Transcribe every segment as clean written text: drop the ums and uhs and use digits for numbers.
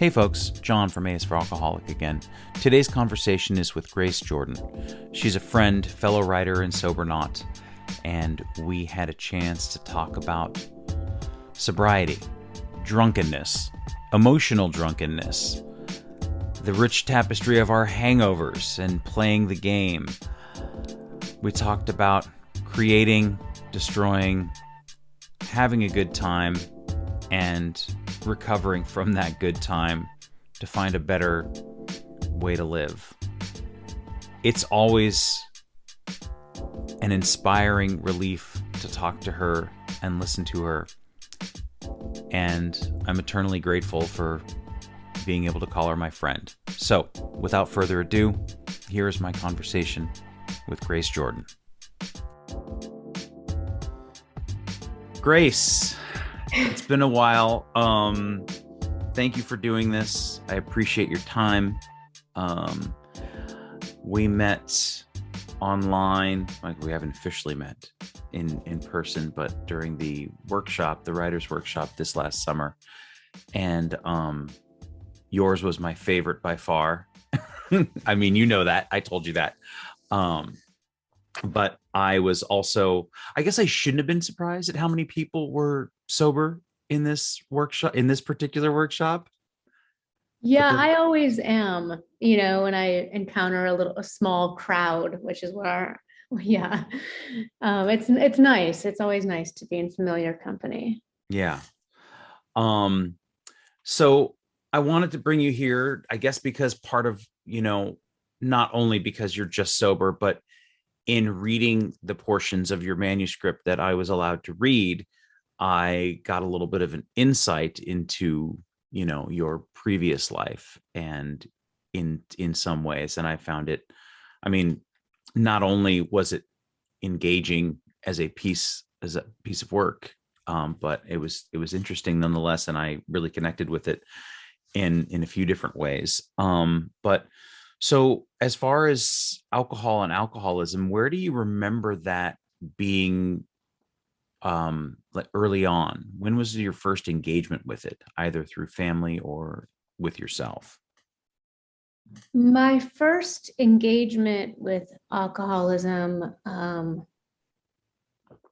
Hey folks, John from A is for Alcoholic again. Today's conversation is with Grace Jordan. She's a friend, fellow writer, and sobernaut, and we had a chance to talk about sobriety, drunkenness, emotional drunkenness, the rich tapestry of our hangovers, and playing the game. We talked about creating, destroying, having a good time, and recovering from that good time to find a better way to live. It's always an inspiring relief to talk to her and listen to her. And I'm eternally grateful for being able to call her my friend. So, without further ado, here is my conversation with Grace Jordan. Grace, it's been a while. Thank you for doing this. I appreciate your time. We met online, like we haven't officially met in person, but during the workshop, the writer's workshop this last summer. And yours was my favorite by far. I mean, you know that. I told you that. But I was also, I guess I shouldn't have been surprised at how many people were sober in this workshop, in this particular workshop. Yeah, I always am, when I encounter a small crowd, which is what yeah. It's nice. It's always nice to be in familiar company. Yeah. So I wanted to bring you here, I guess, because part of, not only because you're just sober, but in reading the portions of your manuscript that I was allowed to read, I got a little bit of an insight into, your previous life, and in some ways. And I found it, I mean, not only was it engaging as a piece of work, but it was interesting nonetheless. And I really connected with it in a few different ways. But so as far as alcohol and alcoholism, where do you remember that being like early on? When was your first engagement with it, either through family or with yourself? My first engagement with alcoholism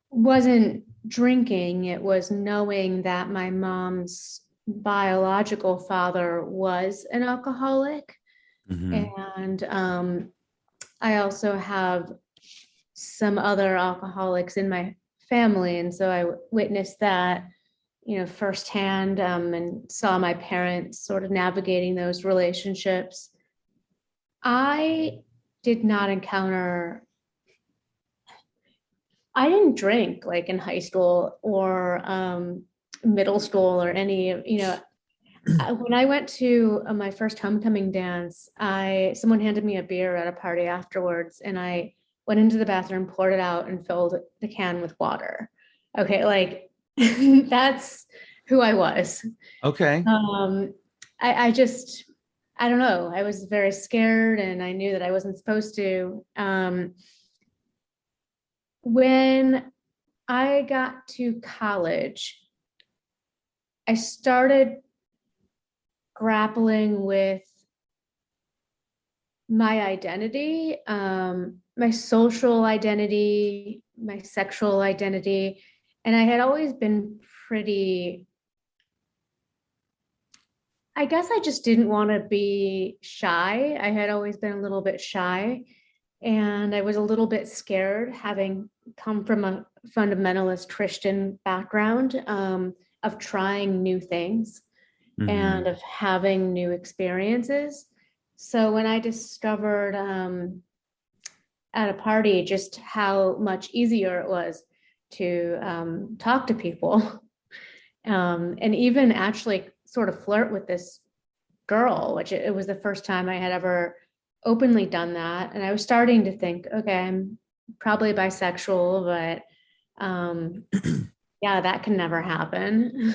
wasn't drinking. It was knowing that my mom's biological father was an alcoholic. Mm-hmm. And I also have some other alcoholics in my family. And so I witnessed that, firsthand, and saw my parents sort of navigating those relationships. I did not encounter, I didn't drink like in high school or middle school or any, when I went to my first homecoming dance, someone handed me a beer at a party afterwards, and I went into the bathroom, poured it out, and filled the can with water. Okay, like that's who I was. Okay. I just, I don't know. I was very scared, and I knew that I wasn't supposed to. When I got to college, I started grappling with my identity, my social identity, my sexual identity. And I had always been I guess I just didn't want to be shy. I had always been a little bit shy, and I was a little bit scared, having come from a fundamentalist Christian background, of trying new things Mm-hmm. and of having new experiences. So when I discovered at a party just how much easier it was to talk to people, and even actually sort of flirt with this girl, which it was the first time I had ever openly done that. And I was starting to think, okay, I'm probably bisexual, but yeah, that can never happen.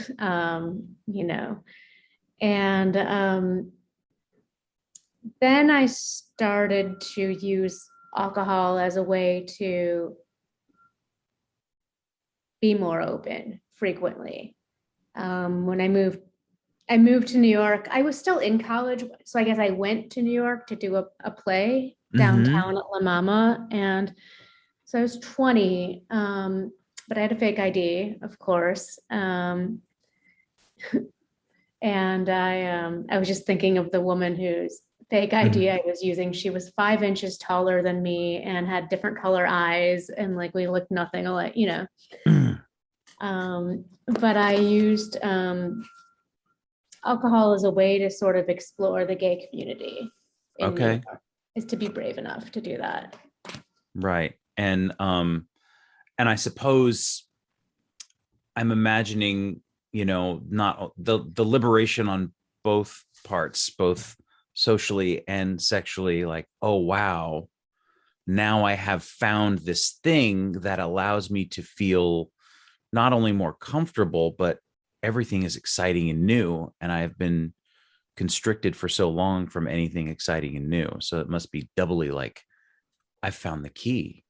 And then I started to use alcohol as a way to be more open frequently. When I moved I moved to New York. I was still in college, so I guess I went to New York to do a play Mm-hmm. downtown at La Mama. And so I was 20, but I had a fake ID, of course. And I was just thinking of the woman whose fake ID I was using. She was 5 inches taller than me and had different color eyes, and like we looked nothing alike, you know. Mm-hmm. But I used alcohol as a way to sort of explore the gay community in New Okay. York, is to be brave enough to do that. Right. And I suppose I'm imagining, not the liberation on both parts, both socially and sexually, like, oh wow, now I have found this thing that allows me to feel not only more comfortable, but everything is exciting and new. And I have been constricted for so long from anything exciting and new. So it must be doubly like I found the key.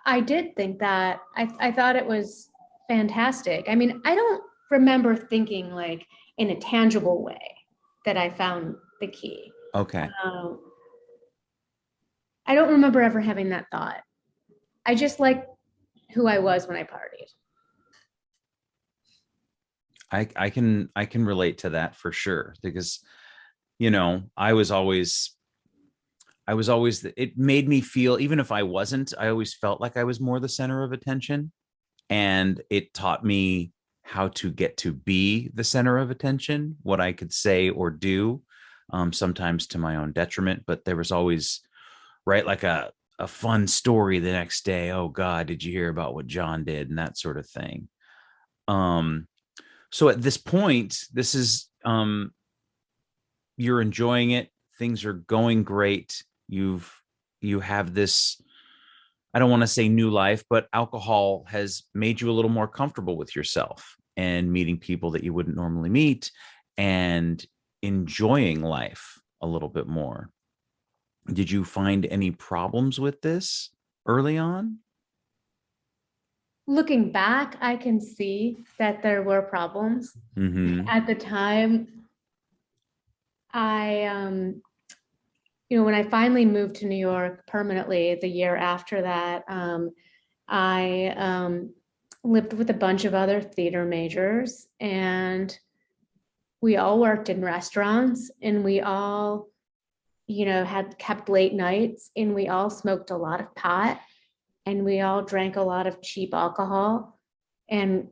I did think that. I thought it was fantastic. I mean, I don't remember thinking like in a tangible way that I found the key. Okay. Um, I don't remember ever having that thought. I just like who I was when I partied. I can relate to that for sure because I was always it made me feel, even if I wasn't, I always felt like I was more the center of attention, and it taught me how to get to be the center of attention, what I could say or do, sometimes to my own detriment, but there was always, right, like a fun story the next day. Oh God, did you hear about what John did, and that sort of thing. um so at this point, this is, you're enjoying it, things are going great, you have this, I don't want to say new life, but alcohol has made you a little more comfortable with yourself and meeting people that you wouldn't normally meet and enjoying life a little bit more. Did you find any problems with this early on? Looking back, I can see that there were problems. Mm-hmm. At the time, I, when I finally moved to New York permanently the year after that, I lived with a bunch of other theater majors, and we all worked in restaurants, and we all, had kept late nights, and we all smoked a lot of pot, and we all drank a lot of cheap alcohol. And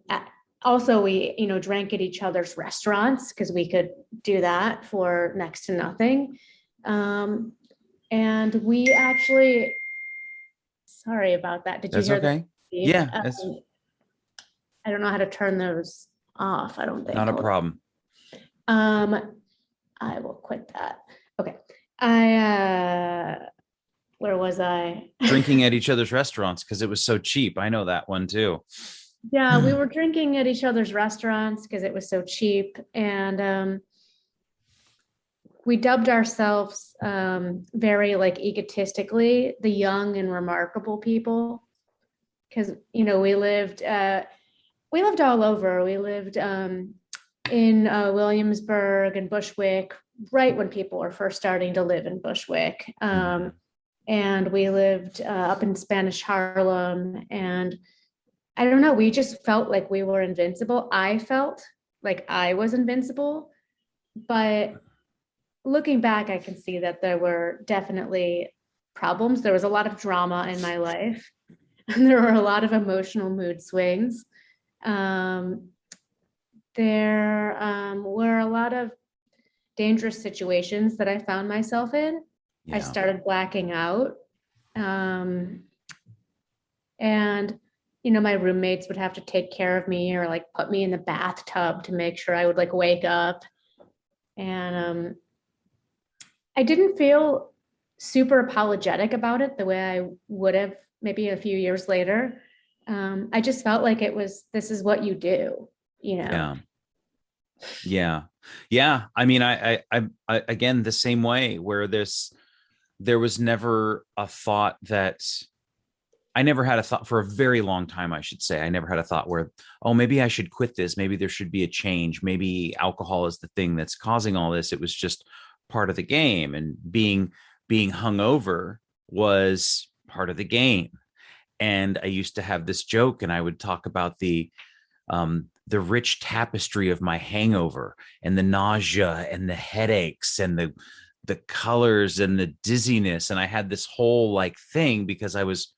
also we, drank at each other's restaurants because we could do that for next to nothing. Um, and we actually, sorry about that. Did you That's hear the okay. beep? Yeah, it's I don't know how to turn those off, I don't think. not a Hold problem. on. I will quit that. Okay. Where was I? Drinking at each other's restaurants because it was so cheap. I know that one too. Yeah, we were drinking at each other's restaurants because it was so cheap. And we dubbed ourselves very like egotistically the young and remarkable people, because we lived all over. We lived in Williamsburg and Bushwick, right when people were first starting to live in Bushwick. Mhm. And we lived up in Spanish Harlem. And I don't know, we just felt like we were invincible. I felt like I was invincible. But looking back, I can see that there were definitely problems. There was a lot of drama in my life, and there were a lot of emotional mood swings. Um, there were a lot of dangerous situations that I found myself in. I Yeah. started blacking out. Um, and, my roommates would have to take care of me or like put me in the bathtub to make sure I would like wake up. And I didn't feel super apologetic about it the way I would have maybe a few years later. I just felt like this is what you do, you know? Yeah. Yeah. Yeah. I mean, I again, the same way where there was never a thought that I never had a thought for a very long time, I should say. I never had a thought where, oh, maybe I should quit this. Maybe there should be a change. Maybe alcohol is the thing that's causing all this. It was just part of the game. And being hungover was part of the game. And I used to have this joke, and I would talk about the rich tapestry of my hangover and the nausea and the headaches and the colors and the dizziness. And I had this whole like thing because I was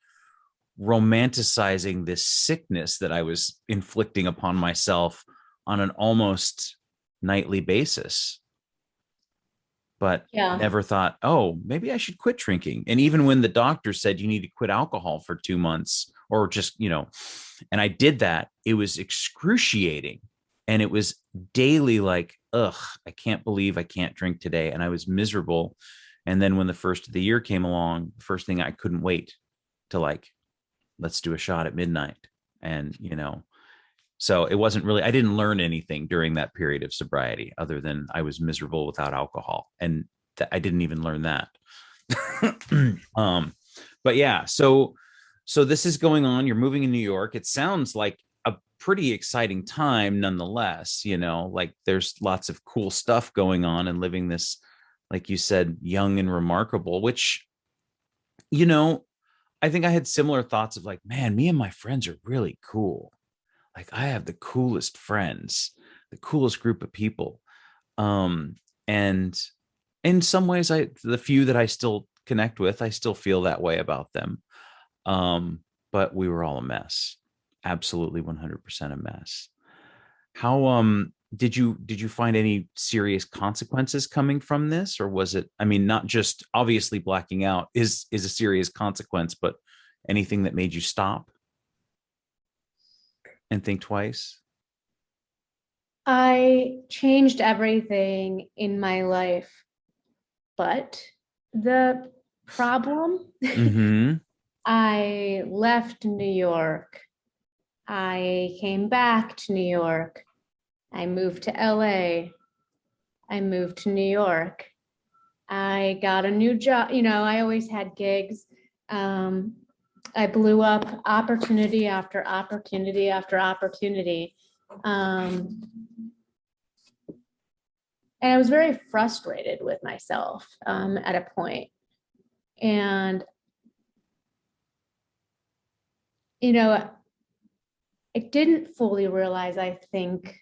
romanticizing this sickness that I was inflicting upon myself on an almost nightly basis, but Yeah. never thought, oh, maybe I should quit drinking. And even when the doctor said you need to quit alcohol for 2 months or just, and I did that, it was excruciating. And it was daily like, ugh, I can't believe I can't drink today. And I was miserable. And then when the first of the year came along, first thing, I couldn't wait to like, let's do a shot at midnight. And, so it wasn't really, I didn't learn anything during that period of sobriety other than I was miserable without alcohol. And I didn't even learn that. But yeah, so this is going on. You're moving in New York. It sounds like a pretty exciting time nonetheless, like there's lots of cool stuff going on and living this, like you said, young and remarkable, which, I think I had similar thoughts of like, man, me and my friends are really cool. Like I have the coolest friends, the coolest group of people. And in some ways, the few that I still connect with, I still feel that way about them. But we were all a mess. Absolutely 100% a mess. How did you find any serious consequences coming from this, or was it, I mean, not just obviously blacking out is a serious consequence, but anything that made you stop and think twice? I changed everything in my life, but the problem, Mm-hmm. I left New York. I came back to New York. I moved to LA. I moved to New York. I got a new job. I always had gigs. I blew up opportunity after opportunity after opportunity. And I was very frustrated with myself at a point. And, I didn't fully realize, I think,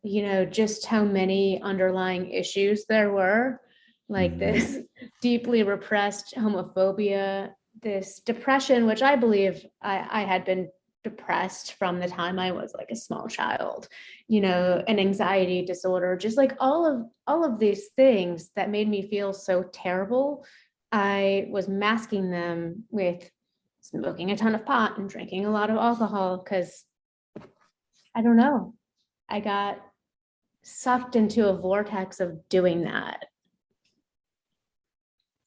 just how many underlying issues there were, like this deeply repressed homophobia, this depression, which I believe I had been depressed from the time I was like a small child, an anxiety disorder, just like all of these things that made me feel so terrible. I was masking them with smoking a ton of pot and drinking a lot of alcohol because I don't know, I got sucked into a vortex of doing that.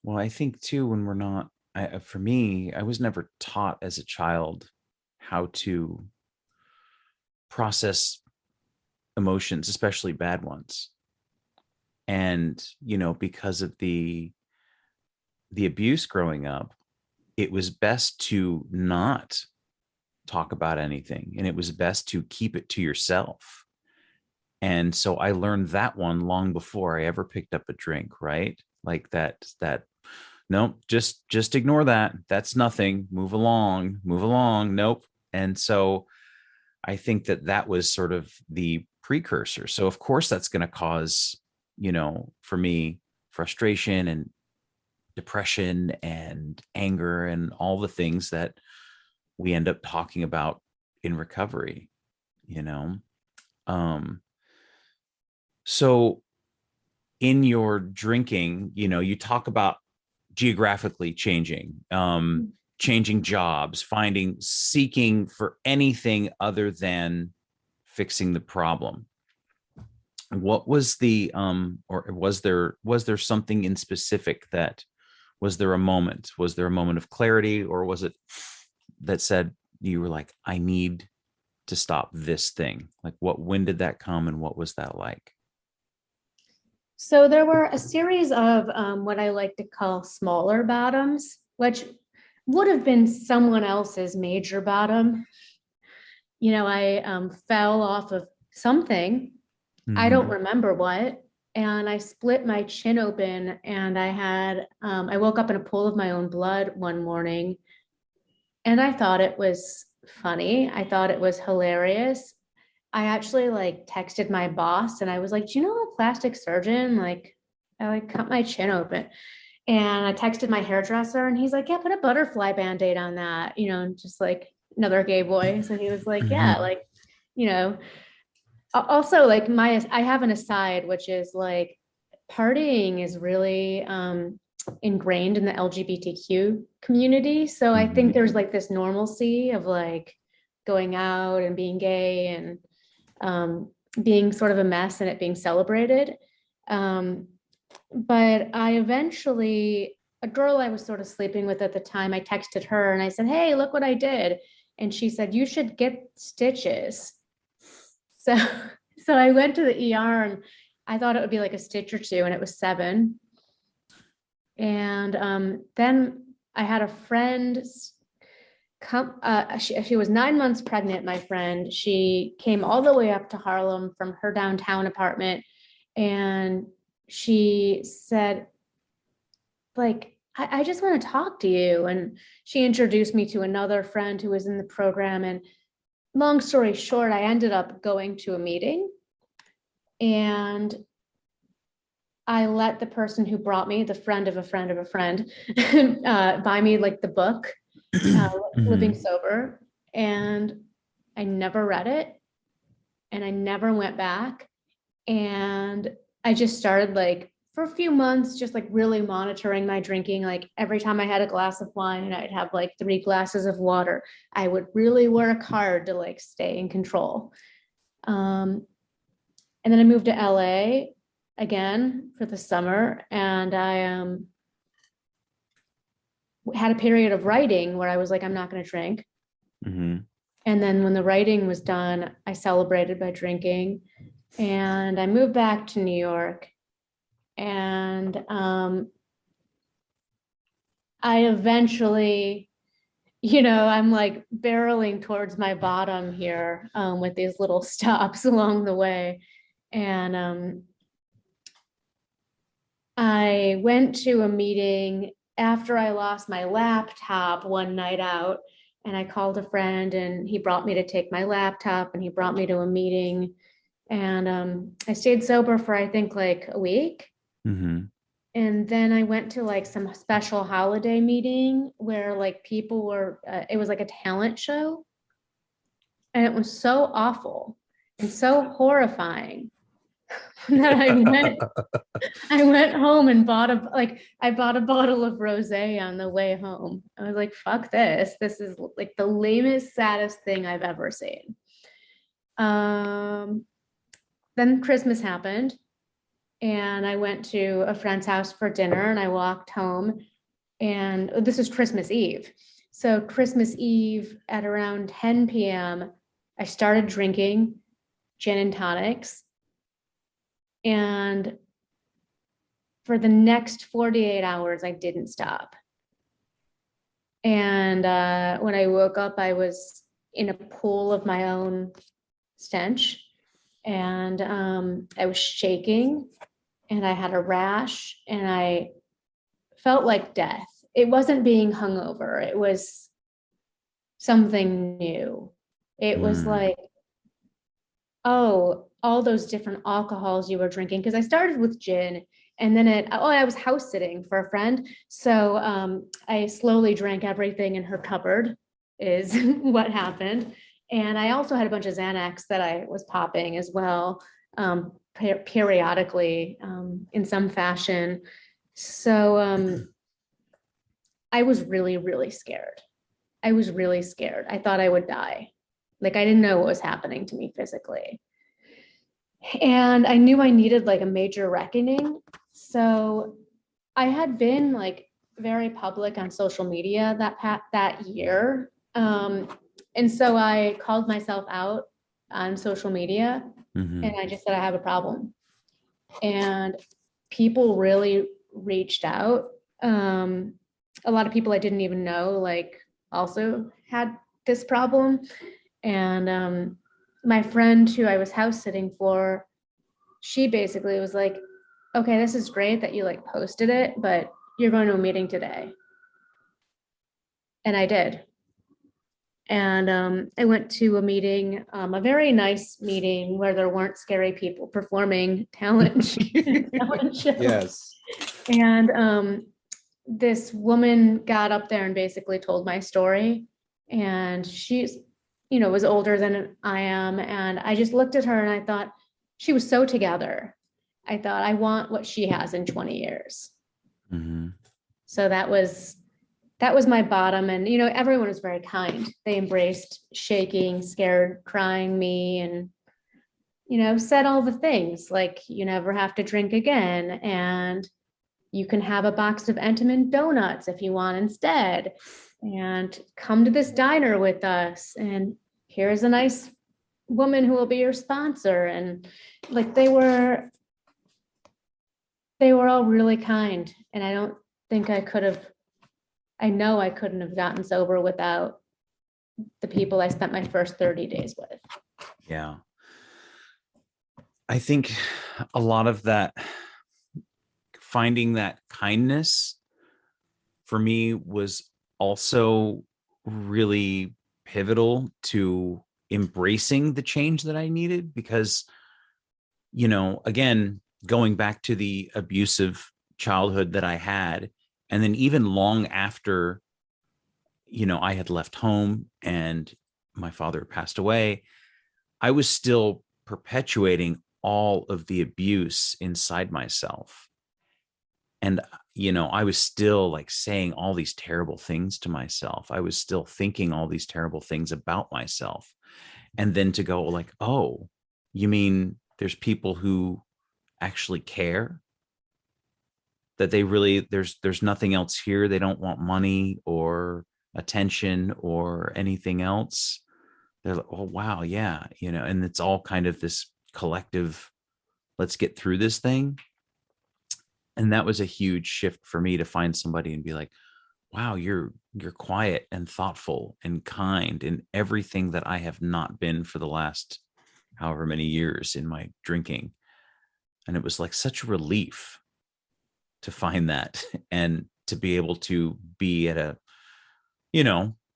Well, I think too, when we're not, for me, I was never taught as a child how to process emotions, especially bad ones. And, because of the abuse growing up, it was best to not talk about anything. And it was best to keep it to yourself. And so I learned that one long before I ever picked up a drink, right? Like that, no, just ignore that. That's nothing. Move along, move along. Nope. And so I think that was sort of the precursor. So of course that's going to cause, for me, frustration and depression and anger and all the things that we end up talking about in recovery, so in your drinking, you talk about geographically changing jobs, seeking for anything other than fixing the problem. What was the or was there something in specific that was there a moment of clarity, or was it that said you were like, I need to stop this thing? Like when did that come and what was that like? So there were a series of what I like to call smaller bottoms, which would have been someone else's major bottom. You know, I fell off of something. I don't remember what. And I split my chin open, and I woke up in a pool of my own blood one morning, and I thought it was funny. I thought it was hilarious. I actually like texted my boss and I was like, do you know a plastic surgeon? Like, I like cut my chin open. And I texted my hairdresser and he's like, yeah, put a butterfly band-aid on that, you know, just like another gay boy. So he was like, yeah, like, you know, also like I have an aside, which is like partying is really ingrained in the LGBTQ community. So I think there's like this normalcy of like going out and being gay and being sort of a mess and it being celebrated. But I eventually, a girl I was sort of sleeping with at the time, I texted her and I said, hey, look what I did. And she said, you should get stitches. So, so I went to the ER and I thought it would be like a stitch or two, and it was 7. And then I had a friend come, she was 9 months pregnant, my friend. She came all the way up to Harlem from her downtown apartment. And she said, like, I just want to talk to you. And she introduced me to another friend who was in the program. And long story short, I ended up going to a meeting, and I let the person who brought me, the friend of a friend of a friend, buy me like the book, Living Sober. And I never read it, and I never went back. And I just started like for a few months, just like really monitoring my drinking. Like every time I had a glass of wine, I'd have like 3 glasses of water. I would really work hard to like stay in control. And then I moved to LA again for the summer, and I had a period of writing where I was like, I'm not going to drink. And then when the writing was done, I celebrated by drinking, and I moved back to New York. And I eventually, you know, I'm like barreling towards my bottom here with these little stops along the way. And I went to a meeting after I lost my laptop one night out, and I called a friend and he brought me to take my laptop, and he brought me to a meeting. And I stayed sober for, I think, like a week. And then I went to like some special holiday meeting where like people were, it was like a talent show. And it was so awful and so horrifying that I went home and I bought a bottle of rosé on the way home. I was like, fuck this. This is like the lamest, saddest thing I've ever seen. Then Christmas happened, and I went to a friend's house for dinner, and I walked home, and this was Christmas Eve. So Christmas Eve at around 10 p.m., I started drinking gin and tonics. And for the next 48 hours, I didn't stop. And when I woke up, I was in a pool of my own stench, and I was shaking, and I had a rash, and I felt like death. It wasn't being hungover. It was something new. It was like, oh, all those different alcohols you were drinking. Because I started with gin, and then I was house sitting for a friend. So I slowly drank everything in her cupboard is what happened. And I also had a bunch of Xanax that I was popping as well, periodically in some fashion. So I was really, really scared. I was really scared. I thought I would die. Like I didn't know what was happening to me physically. And I knew I needed like a major reckoning. So I had been like very public on social media that year. And so I called myself out on social media, and I just said, I have a problem. And people really reached out. a lot of people I didn't even know, like, also had this problem. And my friend who I was house sitting for, she basically was like, okay, this is great that you like posted it, but you're going to a meeting today. And I did. And I went to a meeting, a very nice meeting where there weren't scary people performing talent shows. Yes. And this woman got up there and basically told my story. And she's, was older than I am. And I just looked at her and I thought she was so together. I thought, I want what she has in 20 years. Mm-hmm. So that was my bottom. And, everyone was very kind. They embraced shaking, scared, crying me, and, said all the things like, you never have to drink again. And you can have a box of Entenmann donuts if you want instead. And come to this diner with us. And here's a nice woman who will be your sponsor. And like, they were all really kind. And I don't think I know I couldn't have gotten sober without the people I spent my first 30 days with. Yeah. I think a lot of that, finding that kindness for me was also really pivotal to embracing the change that I needed, because, again, going back to the abusive childhood that I had, and then even long after, I had left home and my father passed away, I was still perpetuating all of the abuse inside myself. And, I was still like saying all these terrible things to myself. I was still thinking all these terrible things about myself. And then to go like, oh, you mean there's people who actually care? That they really, there's nothing else here. They don't want money or attention or anything else. They're like, oh, wow. Yeah. And it's all kind of this collective, let's get through this thing. And that was a huge shift for me, to find somebody and be like, wow, you're quiet and thoughtful and kind, and everything that I have not been for the last however many years in my drinking. And it was like such a relief to find that, and to be able to be at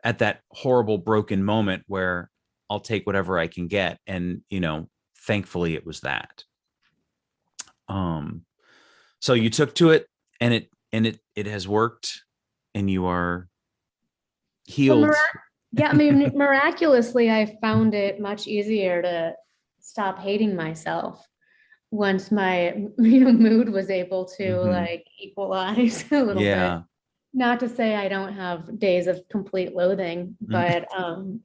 at that horrible broken moment where I'll take whatever I can get. And, thankfully it was that. So you took to it, and it has worked, and you are healed. Yeah, I mean, miraculously, I found it much easier to stop hating myself once my mood was able to like equalize a little bit. Not to say I don't have days of complete loathing, but I'm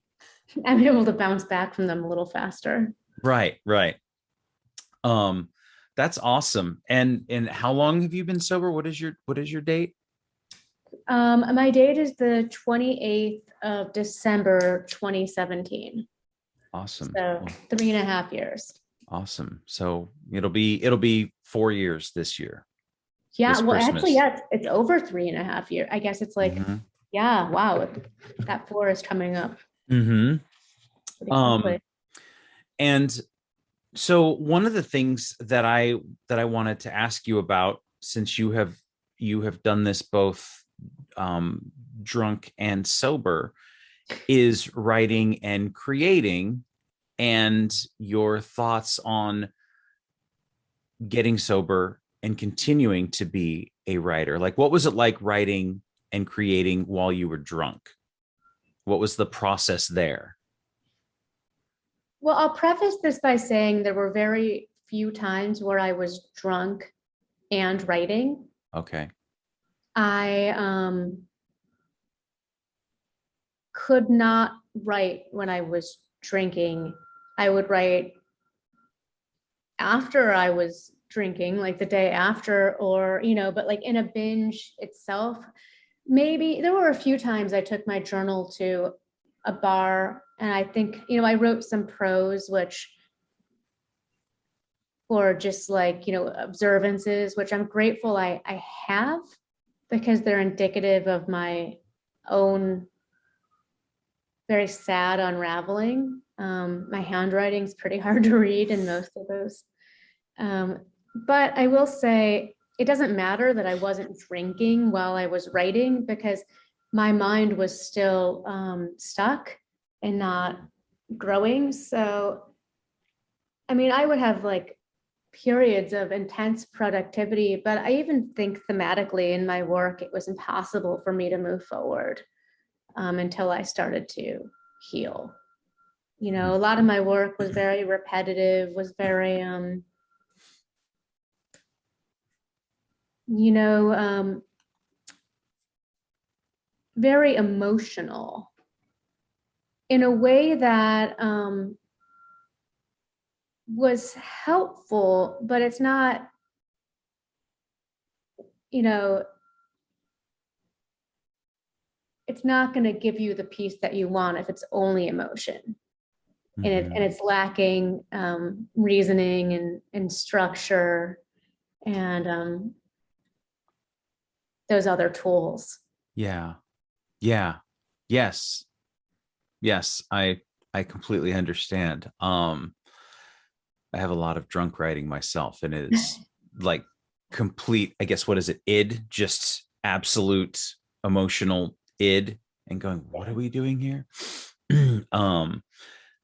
able to bounce back from them a little faster. Right. That's awesome. And how long have you been sober? What is your date? My date is the 28th of December, 2017. Awesome. So 3.5 years. Awesome. So it'll be 4 years this year. Yeah. This Well, Christmas. actually, yeah, it's over 3.5 years. I guess it's like, yeah, wow. That 4 is coming up. And so one of the things that I wanted to ask you about, since you have done this both drunk and sober, is writing and creating, and your thoughts on getting sober and continuing to be a writer. Like, what was it like writing and creating while you were drunk? What was the process there? Well, I'll preface this by saying there were very few times where I was drunk and writing. Okay. I could not write when I was drinking. I would write after I was drinking, like the day after, or, but like in a binge itself. Maybe there were a few times I took my journal to a bar, and I think, I wrote some prose, or just like, observances, which I'm grateful I have. because they're indicative of my own very sad unraveling. My handwriting's pretty hard to read in most of those. But I will say it doesn't matter that I wasn't drinking while I was writing, because my mind was still stuck and not growing. So, I mean, I would have like periods of intense productivity, but I even think thematically in my work, it was impossible for me to move forward until I started to heal. You know, a lot of my work was very repetitive, was very, very emotional in a way that was helpful, but it's not, it's not going to give you the peace that you want if it's only emotion. And it's lacking reasoning and structure and those other tools. Yeah. Yes. I completely understand. I have a lot of drunk writing myself, and it is like complete, I guess, what is it? Id, just absolute emotional id, and going, what are we doing here?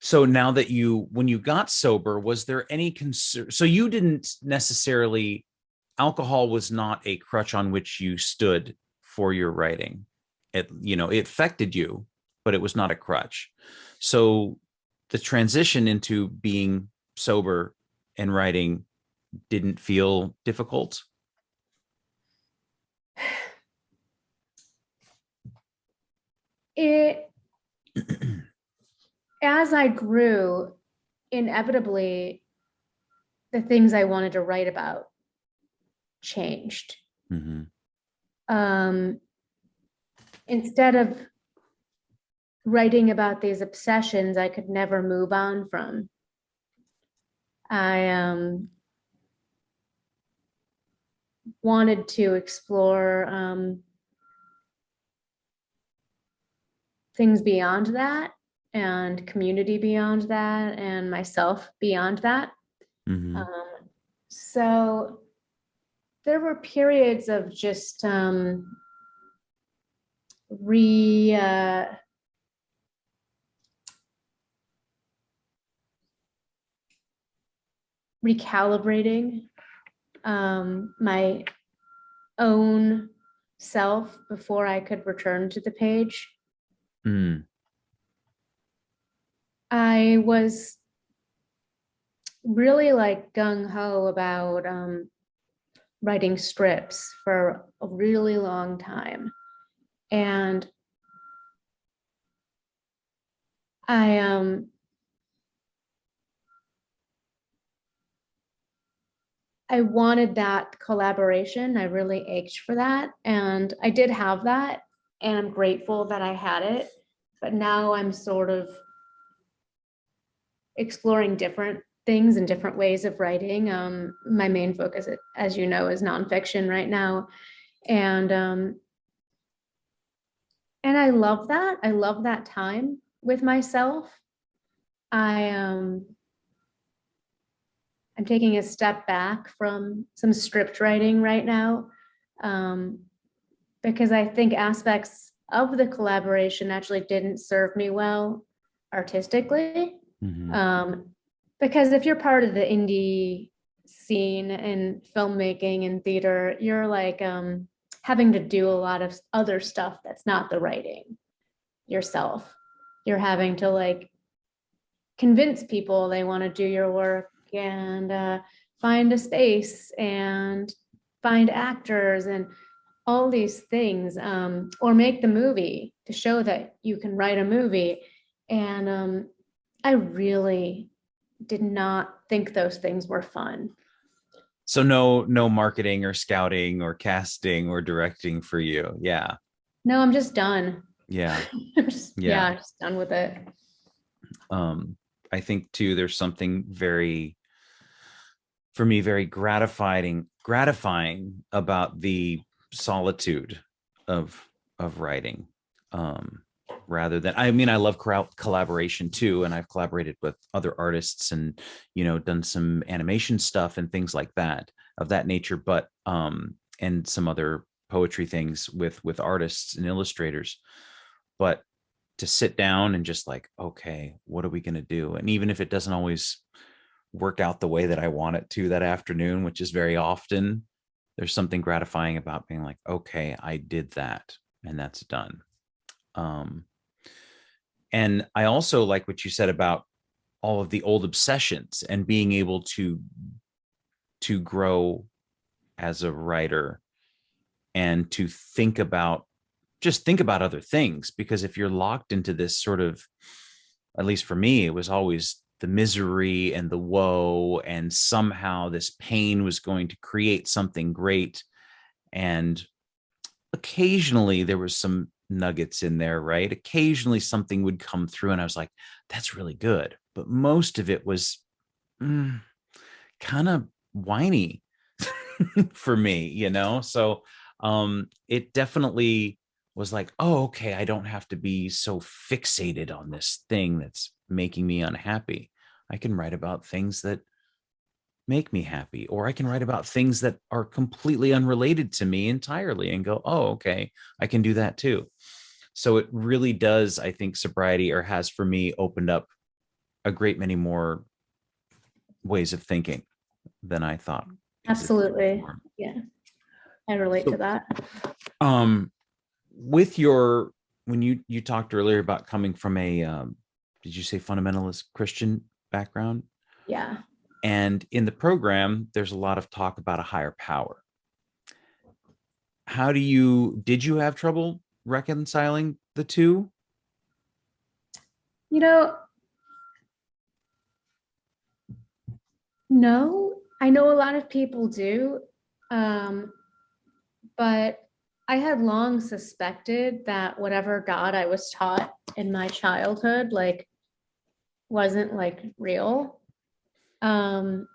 So now that when you got sober, was there any concern? So you didn't necessarily, alcohol was not a crutch on which you stood for your writing. It affected you, but it was not a crutch. So the transition into being sober and writing didn't feel difficult? As I grew, inevitably, the things I wanted to write about changed. Instead of writing about these obsessions I could never move on from, I wanted to explore things beyond that, and community beyond that, and myself beyond that. So there were periods of just recalibrating my own self before I could return to the page. I was really like gung-ho about writing scripts for a really long time. And I wanted that collaboration. I really ached for that. And I did have that. And I'm grateful that I had it. But now I'm sort of exploring different things and different ways of writing. My main focus, as you know, is nonfiction right now. And I love that. I love that time with myself. I'm taking a step back from some script writing right now, because I think aspects of the collaboration actually didn't serve me well artistically. Because if you're part of the indie scene in filmmaking and theater, you're like having to do a lot of other stuff that's not the writing yourself. You're having to like convince people they want to do your work, and find a space and find actors and all these things, or make the movie to show that you can write a movie. And I really did not think those things were fun. So no marketing or scouting or casting or directing for you. Yeah. No, I'm just done. Yeah. I'm just done with it. I think too, there's something for me, very gratifying about the solitude of writing, rather than, I mean, I love collaboration too, and I've collaborated with other artists and, done some animation stuff and things like that, of that nature, but and some other poetry things with artists and illustrators. But to sit down and just like, okay, what are we going to do? And even if it doesn't always work out the way that I want it to that afternoon, which is very often, there's something gratifying about being like, okay, I did that and that's done. And I also like what you said about all of the old obsessions and being able to grow as a writer and to think about other things. Because if you're locked into this sort of, at least for me, it was always the misery and the woe, and somehow this pain was going to create something great. And occasionally there was some nuggets in there, right? Occasionally something would come through and I was like, that's really good. But most of it was kind of whiny for me, So it definitely was like, oh, okay, I don't have to be so fixated on this thing that's making me unhappy. I can write about things that make me happy, or I can write about things that are completely unrelated to me entirely and go, oh, okay, I can do that too. So it really does, I think, sobriety, or has for me, opened up a great many more ways of thinking than I thought. Absolutely. Yeah. I relate to that. With your, when you talked earlier about coming from a, did you say fundamentalist Christian background? Yeah. And in the program, there's a lot of talk about a higher power. Did you have trouble reconciling the two? No, I know a lot of people do. But I had long suspected that whatever God I was taught in my childhood, wasn't real. And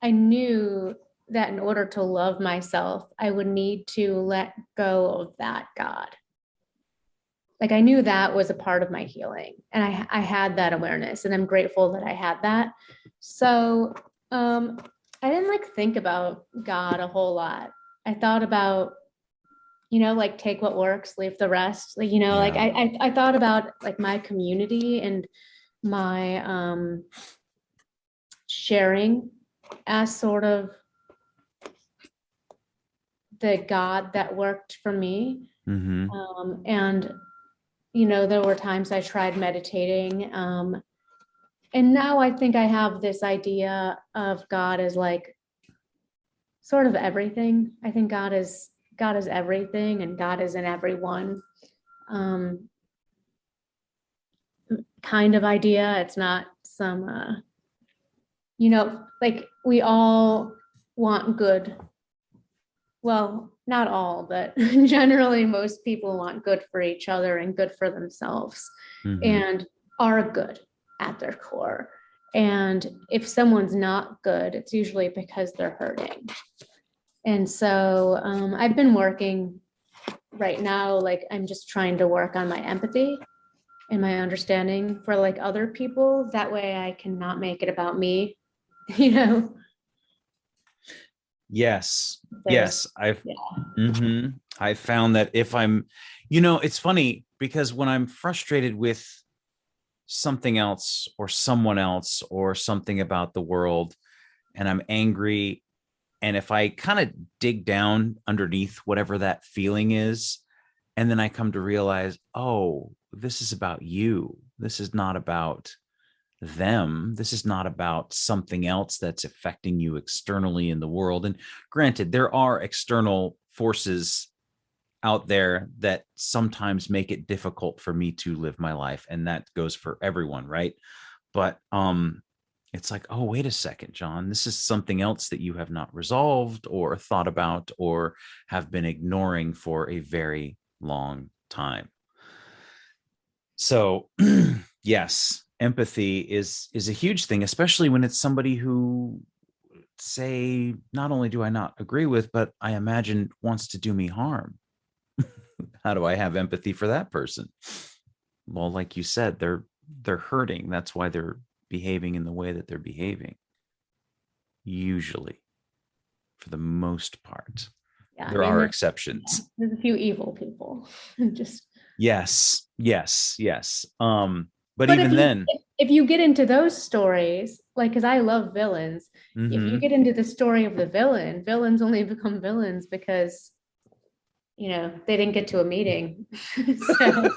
I knew that in order to love myself, I would need to let go of that God. I knew that was a part of my healing, and I had that awareness, and I'm grateful that I had that. So I didn't think about God a whole lot. I thought about, take what works, leave the rest. I thought about my community and my sharing as sort of the God that worked for me. Mm-hmm. And there were times I tried meditating. And now I think I have this idea of God as sort of everything. I think God is everything, and God is in everyone. Kind of idea. It's not some, we all want good. Well, not all, but generally most people want good for each other and good for themselves, and are good at their core. And if someone's not good, it's usually because they're hurting. And so I've been working right now, I'm just trying to work on my empathy and my understanding for other people. That way I can not make it about me, Yes. I've found that if I'm, it's funny because when I'm frustrated with something else or someone else or something about the world, and I'm angry, and if I kind of dig down underneath whatever that feeling is, and then I come to realize, oh, this is about you. This is not about them. This is not about something else that's affecting you externally in the world. And granted, there are external forces out there that sometimes make it difficult for me to live my life, and that goes for everyone, right? But it's like, oh, wait a second, John, this is something else that you have not resolved or thought about or have been ignoring for a very long time. So yes, empathy is a huge thing, especially when it's somebody who say, not only do I not agree with, but I imagine wants to do me harm. How do I have empathy for that person? Well, like you said, they're hurting. That's why they're behaving in the way that they're behaving. Usually, for the most part. Yeah, I There mean, are exceptions. there's a few evil people. Just Yes, yes, yes. But But even then, if you get into those stories, like, because I love villains, if you mhm. get into the story of the villain, villains only become villains because, they didn't get to a meeting. So,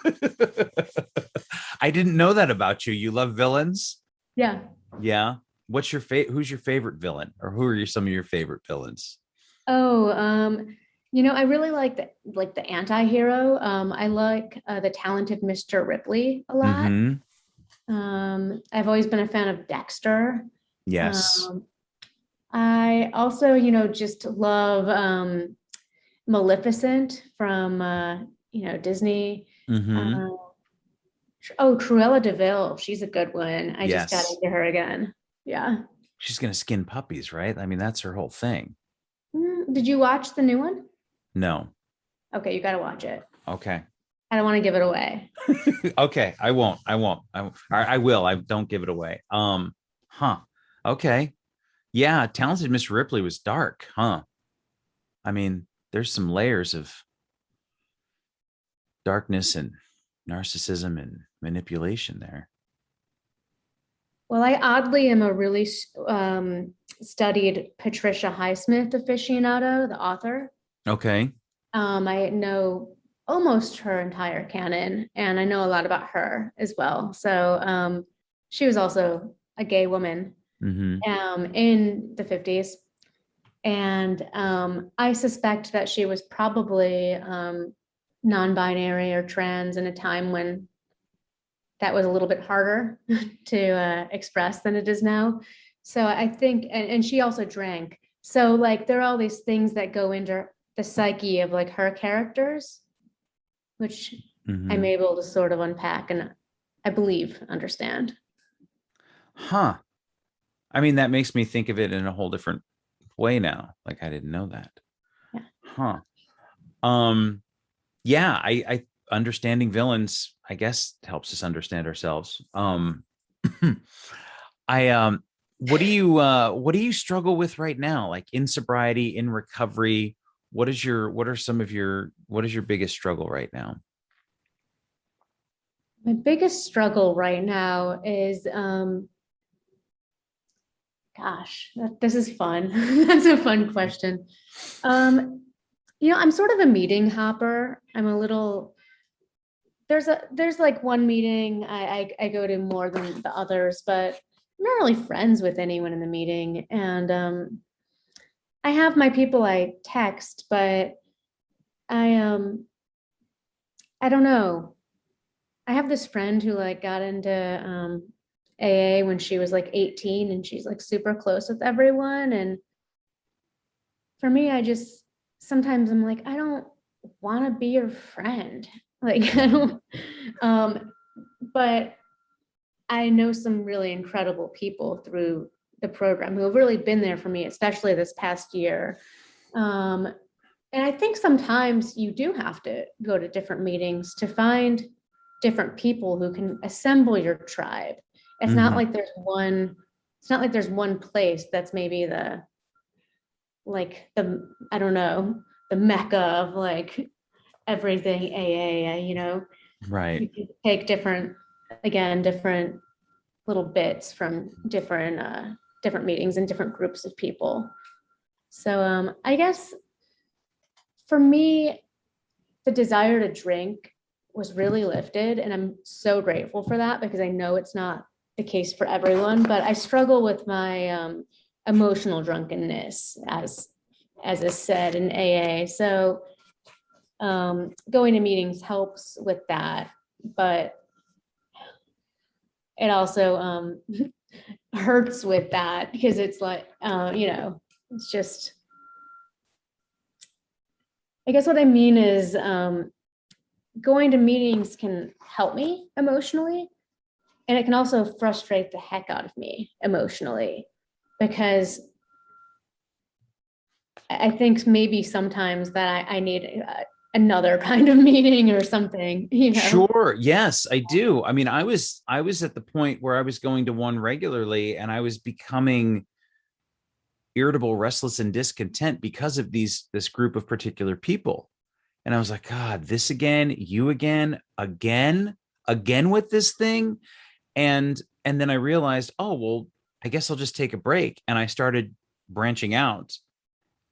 I didn't know that about you. You love villains? yeah. Yeah. What's your favorite? Who's your favorite villain, or who are some of your favorite villains? Oh, I really like the anti-hero. I like the talented Mr. Ripley a lot. Mm-hmm. I've always been a fan of Dexter. Yes. Um, I also, just love Maleficent from Disney. Mm-hmm. Uh, Cruella de Vil, she's a good one. I just got Yes. into her again. Yeah. She's gonna skin puppies, right? I mean, that's her whole thing. Did you watch the new one? No. Okay, you got to watch it. Okay. I don't want to give it away. Okay. I won't. I will. I don't give it away. Huh. Okay. Yeah. Talented Miss Ripley was dark, huh? I mean, there's some layers of darkness and narcissism and manipulation there. Well, I oddly am a really studied Patricia Highsmith aficionado, the author. Okay. I know almost her entire canon, and I know a lot about her as well. So she was also a gay woman Mm-hmm. in the 50s. And I suspect that she was probably non-binary or trans in a time when that was a little bit harder to express than it is now. So I think, and she also drank. So like there are all these things that go into the psyche of like her characters, which I'm Mm-hmm. able to sort of unpack and I believe understand. Huh. I mean, that makes me think of it in a whole different way now. Like I didn't know that. Yeah. Huh. Um, yeah, I understanding villains, I guess, helps us understand ourselves. I what do you struggle with right now? Like in sobriety, in recovery, what is your biggest struggle right now? My biggest struggle right now is, gosh, this is fun. That's a fun question. Um, I'm sort of a meeting hopper. I'm a little, there's like one meeting I go to more than the others, but I'm not really friends with anyone in the meeting. And I have my people I text, but I don't know. I have this friend who like got into AA when she was like 18 and she's like super close with everyone. And for me, I just sometimes I'm like, I don't want to be your friend. Like I don't but I know some really incredible people through the program who have really been there for me, especially this past year. And I think sometimes you do have to go to different meetings to find different people who can assemble your tribe. It's not Mm-hmm. like there's one place that's maybe I don't know, the mecca of like everything AA, Right. you can take different little bits from different meetings and different groups of people. So I guess for me, the desire to drink was really lifted, and I'm so grateful for that because I know it's not the case for everyone. But I struggle with my emotional drunkenness, as is said in AA. So going to meetings helps with that, but it also hurts with that because it's like it's just, I guess what I mean is going to meetings can help me emotionally, and it can also frustrate the heck out of me emotionally because I think maybe sometimes that I need another kind of meeting or something, you know? Sure. Yes, I do. I mean, I was at the point where I was going to one regularly and I was becoming irritable, restless, and discontent because of this group of particular people. And I was like, God, this again, you again with this thing. And then I realized, oh, well, I guess I'll just take a break. And I started branching out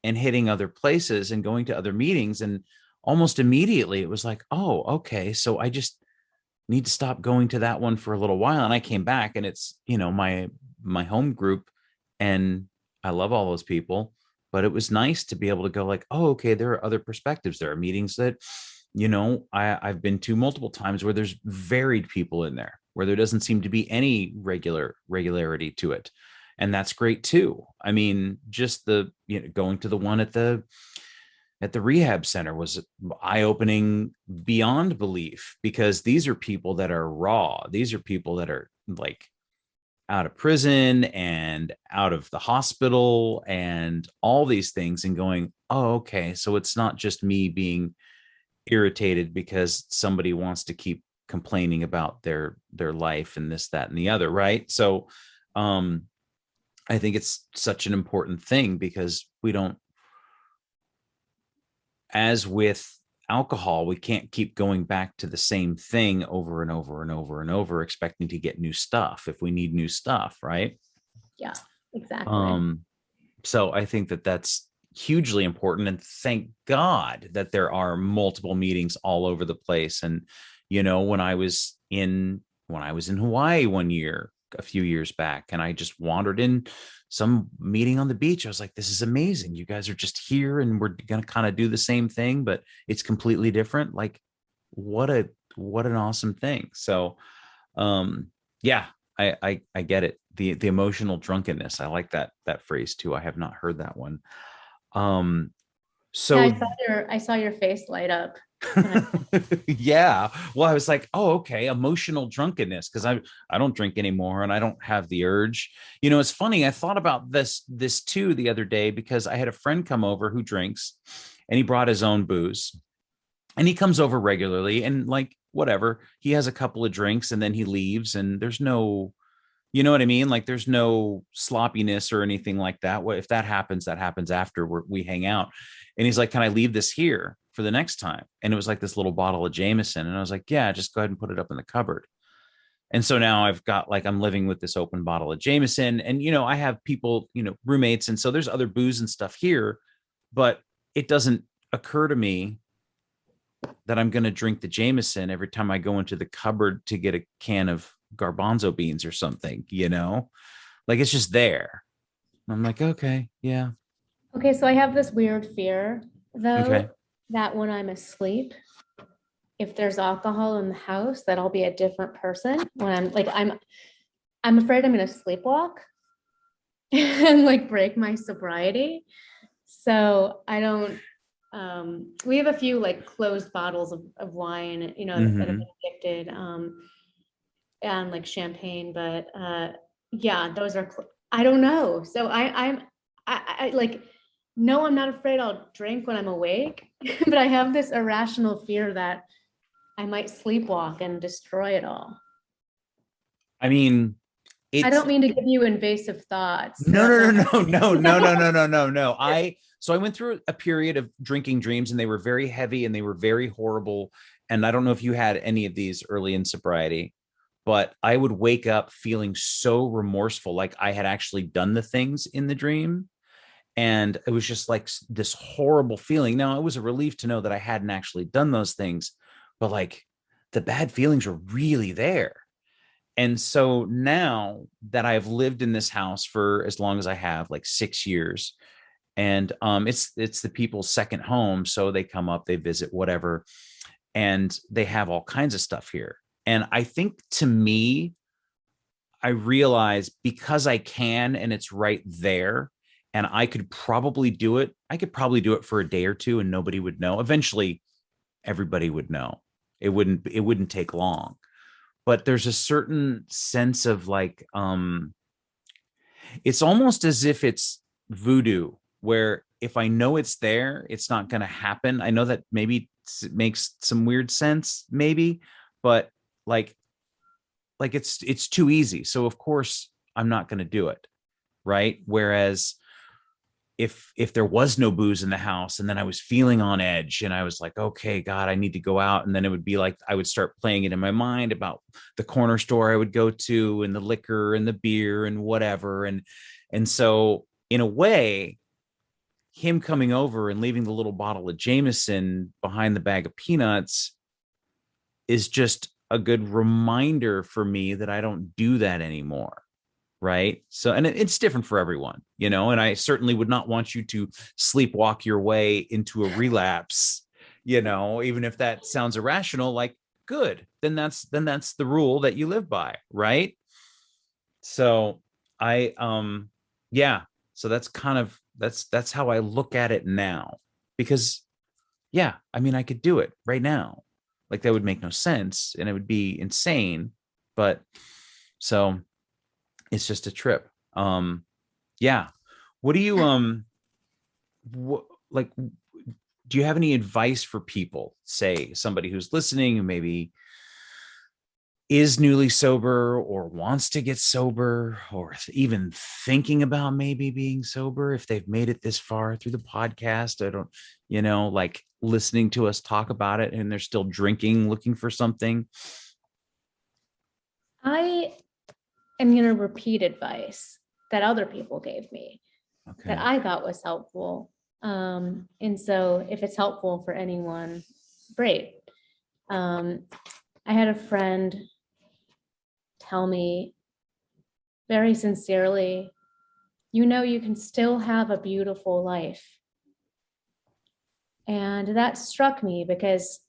and hitting other places and going to other meetings. And almost immediately it was like, oh, okay. So I just need to stop going to that one for a little while. And I came back and it's, my home group, and I love all those people, but it was nice to be able to go like, oh, okay, there are other perspectives. There are meetings that, I've been to multiple times where there's varied people in there, where there doesn't seem to be any regularity to it. And that's great too. I mean, just going to the one at the rehab center was eye-opening beyond belief, because these are people that are raw. These are people that are like out of prison and out of the hospital and all these things, and going, oh, okay, so it's not just me being irritated because somebody wants to keep complaining about their life and this, that, and the other, right? So I think it's such an important thing, because we don't, as with alcohol, we can't keep going back to the same thing over and over and over and over, expecting to get new stuff if we need new stuff, right? Yeah, exactly. Um, so I think that that's hugely important. And thank God that there are multiple meetings all over the place. And, when I was in Hawaii one year, a few years back, and I just wandered in some meeting on the beach. I was like, this is amazing. You guys are just here and we're going to kind of do the same thing, but it's completely different. Like, what an awesome thing. So, yeah, I get it. The emotional drunkenness. I like that phrase too. I have not heard that one. Um, Yeah, so I saw your face light up. yeah. Well, I was like, oh, okay, emotional drunkenness, because I don't drink anymore and I don't have the urge. It's funny. I thought about this too the other day, because I had a friend come over who drinks, and he brought his own booze, and he comes over regularly, and like whatever, he has a couple of drinks and then he leaves, and there's no, you know what I mean? Like there's no sloppiness or anything like that. What if that happens? That happens after we hang out. And he's like, can I leave this here for the next time? And it was like this little bottle of Jameson. And I was like, yeah, just go ahead and put it up in the cupboard. And so now I've got, like, I'm living with this open bottle of Jameson, and, I have people, roommates. And so there's other booze and stuff here, but it doesn't occur to me that I'm going to drink the Jameson every time I go into the cupboard to get a can of garbanzo beans or something, like it's just there. I'm like, okay, yeah. Okay, so I have this weird fear, Okay. though, that when I'm asleep, if there's alcohol in the house, that I'll be a different person. When I'm afraid I'm gonna sleepwalk and like break my sobriety. So I don't. We have a few like closed bottles of wine, that have Mm-hmm. been gifted, and like champagne, but yeah, those are. I don't know. So I like. No, I'm not afraid I'll drink when I'm awake, but I have this irrational fear that I might sleepwalk and destroy it all. I mean, I it's don't mean to give you invasive thoughts. no, So, no, no, no, no, no, no, no, no, no, no. So I went through a period of drinking dreams, and they were very heavy and they were very horrible. And I don't know if you had any of these early in sobriety, but I would wake up feeling so remorseful, like I had actually done the things in the dream. And it was just like this horrible feeling. Now, it was a relief to know that I hadn't actually done those things, but like the bad feelings were really there. And so now that I've lived in this house for as long as I have, like 6 years, and it's the people's second home, so they come up, they visit, whatever, and they have all kinds of stuff here. And I think, to me, I realize, because I can and it's right there, and I could probably do it. I could probably do it for a day or two and nobody would know. Eventually, everybody would know. It wouldn't take long. But there's a certain sense of like, it's almost as if it's voodoo, where if I know it's there, it's not going to happen. I know that maybe it makes some weird sense, maybe, but like it's too easy. So of course I'm not going to do it. Right. Whereas if there was no booze in the house and then I was feeling on edge and I was like, okay, God, I need to go out. And then it would be like, I would start playing it in my mind about the corner store I would go to and the liquor and the beer and whatever. And so in a way, him coming over and leaving the little bottle of Jameson behind the bag of peanuts is just a good reminder for me that I don't do that anymore. Right. So, and it's different for everyone, and I certainly would not want you to sleepwalk your way into a relapse, even if that sounds irrational, like good, then that's the rule that you live by. Right. So yeah, so that's kind of, that's how I look at it now, because yeah, I mean, I could do it right now. Like that would make no sense and it would be insane. But so it's just a trip. Yeah. What do you like, do you have any advice for people, say somebody who's listening who maybe is newly sober or wants to get sober or even thinking about maybe being sober, if they've made it this far through the podcast? I don't, like listening to us talk about it and they're still drinking, looking for something. I'm going to repeat advice that other people gave me that I thought was helpful. And so if it's helpful for anyone, great. I had a friend tell me very sincerely, you can still have a beautiful life. And that struck me because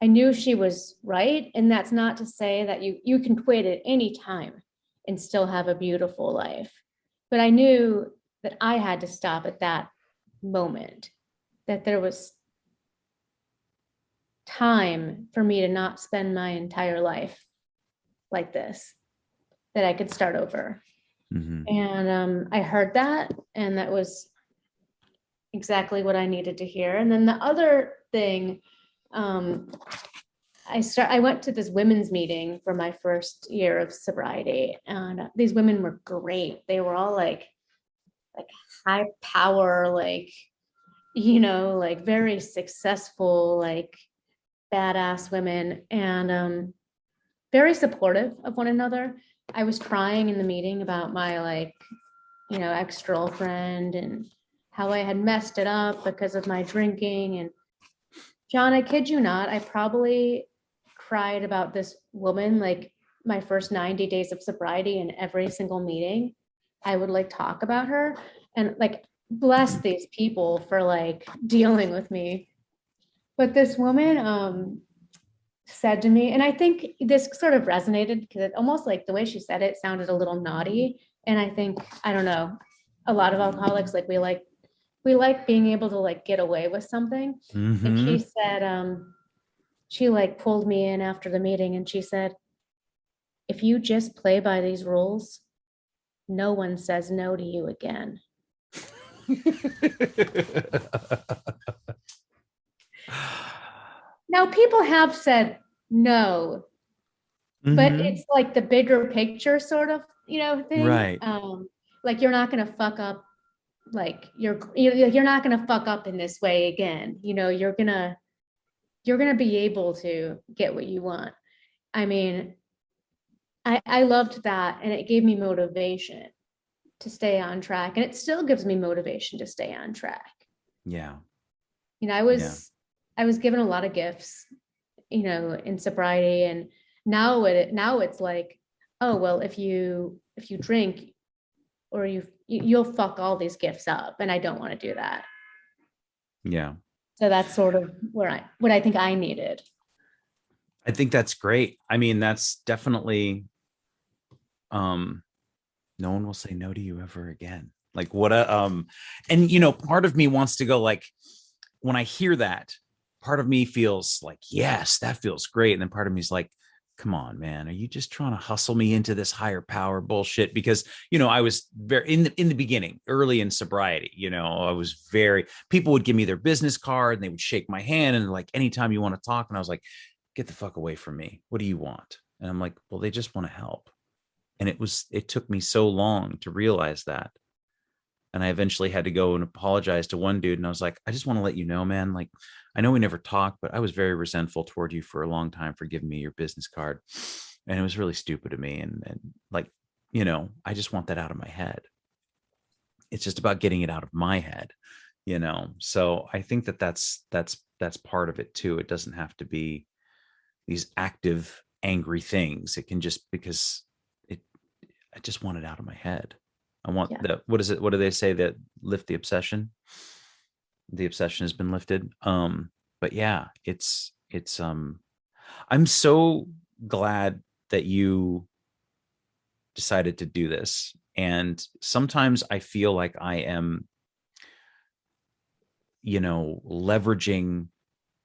I knew she was right. And that's not to say that you can quit at any time and still have a beautiful life. But I knew that I had to stop at that moment, that there was time for me to not spend my entire life like this, that I could start over. Mm-hmm. And I heard that, and that was exactly what I needed to hear. And then the other thing, I went to this women's meeting for my first year of sobriety, and these women were great. They were all like high power, like very successful, like badass women, and very supportive of one another. I was crying in the meeting about my ex-girlfriend and how I had messed it up because of my drinking. And John, I kid you not, I probably cried about this woman like my first 90 days of sobriety. In every single meeting I would talk about her and bless these people for dealing with me. But this woman said to me, and I think this sort of resonated because it almost the way she said it sounded a little naughty. And I think, I don't know, a lot of alcoholics, we like being able to get away with something. Mm-hmm. And she said, she pulled me in after the meeting and she said, if you just play by these rules, no one says no to you again. Now, people have said no, mm-hmm. but it's the bigger picture sort of, thing. Right. You're not going to fuck up. You're not going to fuck up in this way again. You're going to be able to get what you want. I mean, I loved that. And it gave me motivation to stay on track. And it still gives me motivation to stay on track. Yeah. I was given a lot of gifts, in sobriety. And now it's oh, well, if you drink or you'll fuck all these gifts up. And I don't want to do that. Yeah. So that's sort of what I think I needed. I think that's great. I mean, that's definitely, no one will say no to you ever again. And part of me wants to go when I hear that, part of me feels yes, that feels great. And then part of me is come on, man, are you just trying to hustle me into this higher power bullshit? Because, I was very in the beginning, early in sobriety, I was people would give me their business card and they would shake my hand and like, anytime you want to talk. And I was like, get the fuck away from me. What do you want? And I'm like, well, they just want to help. And it took me so long to realize that. And I eventually had to go and apologize to one dude. And I was like, I just want to let you know, man, like, I know we never talked, but I was very resentful toward you for a long time for giving me your business card. And it was really stupid of me. And like, I just want that out of my head. It's just about getting it out of my head, So I think that's part of it too. It doesn't have to be these active, angry things. It can just, because I just want it out of my head. I want what is it? What do they say, that lift the obsession? The obsession has been lifted. But yeah, it's I'm so glad that you decided to do this. And sometimes I feel like I am, leveraging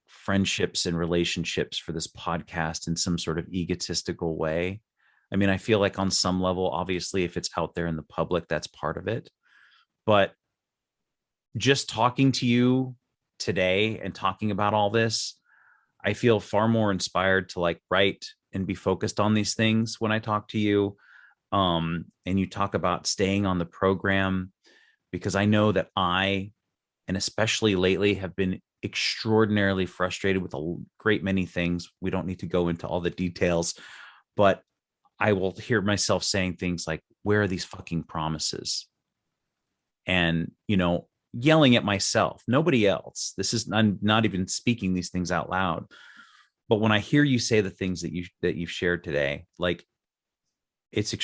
friendships and relationships for this podcast in some sort of egotistical way. I mean, I feel like on some level, obviously, if it's out there in the public, that's part of it. But just talking to you today and talking about all this, I feel far more inspired to like write and be focused on these things when I talk to you. And you talk about staying on the program, because I know that and especially lately, have been extraordinarily frustrated with a great many things. We don't need to go into all the details, but I will hear myself saying things like, where are these fucking promises? And, yelling at myself, nobody else. I'm not even speaking these things out loud. But when I hear you say the things that you've shared today, like it's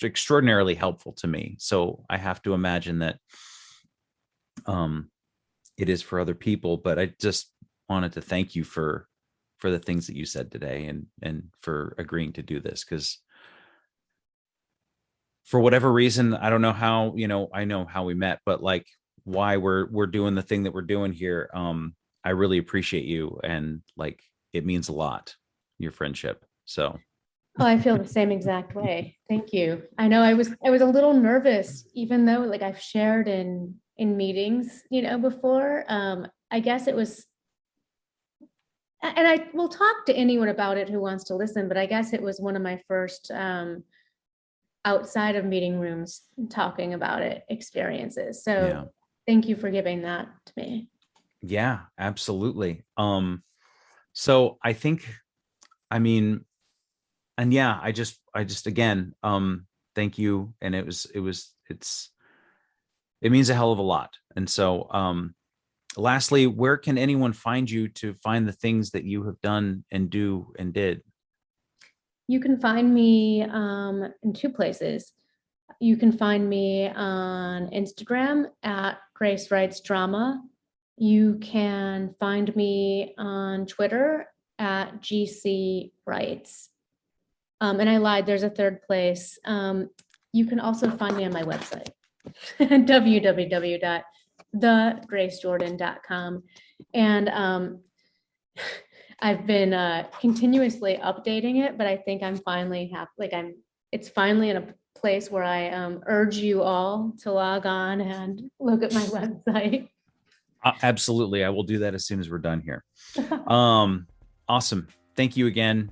extraordinarily helpful to me. So I have to imagine that it is for other people, but I just wanted to thank you for the things that you said today and for agreeing to do this. Because for whatever reason, I don't know how, I know how we met, but like why we're doing the thing that we're doing here. I really appreciate you. And like, it means a lot, your friendship. So. Oh, I feel the same exact way. Thank you. I know I was a little nervous, even though like I've shared in meetings, before. I guess it was, and I will talk to anyone about it who wants to listen, but I guess it was one of my first outside of meeting rooms talking about it experiences. So Thank you for giving that to me. Yeah, absolutely. So I think, I mean, and yeah, I just again, thank you. And it means a hell of a lot. And so, lastly, where can anyone find you to find the things that you have done and do and did? You can find me in two places. You can find me on Instagram at Grace Writes Drama. You can find me on Twitter at GC Writes. And I lied, there's a third place. You can also find me on my website, www.thegracejordan.com. And I've been continuously updating it, but I think I'm finally it's finally in a place where I urge you all to log on and look at my website. Absolutely. I will do that as soon as we're done here. Awesome. Thank you again.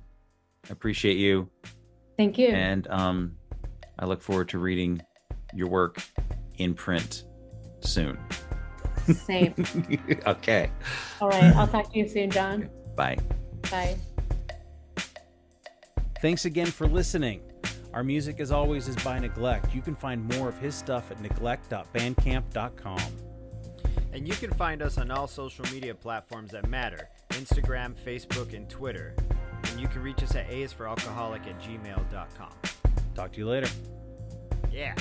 I appreciate you. Thank you. And I look forward to reading your work in print soon. Same. Okay. All right. I'll talk to you soon, John. Bye. Bye. Thanks again for listening. Our music, as always, is by Neglect. You can find more of his stuff at neglect.bandcamp.com. And you can find us on all social media platforms that matter: Instagram, Facebook, and Twitter. And you can reach us at aisforalcoholic@gmail.com. Talk to you later. Yeah.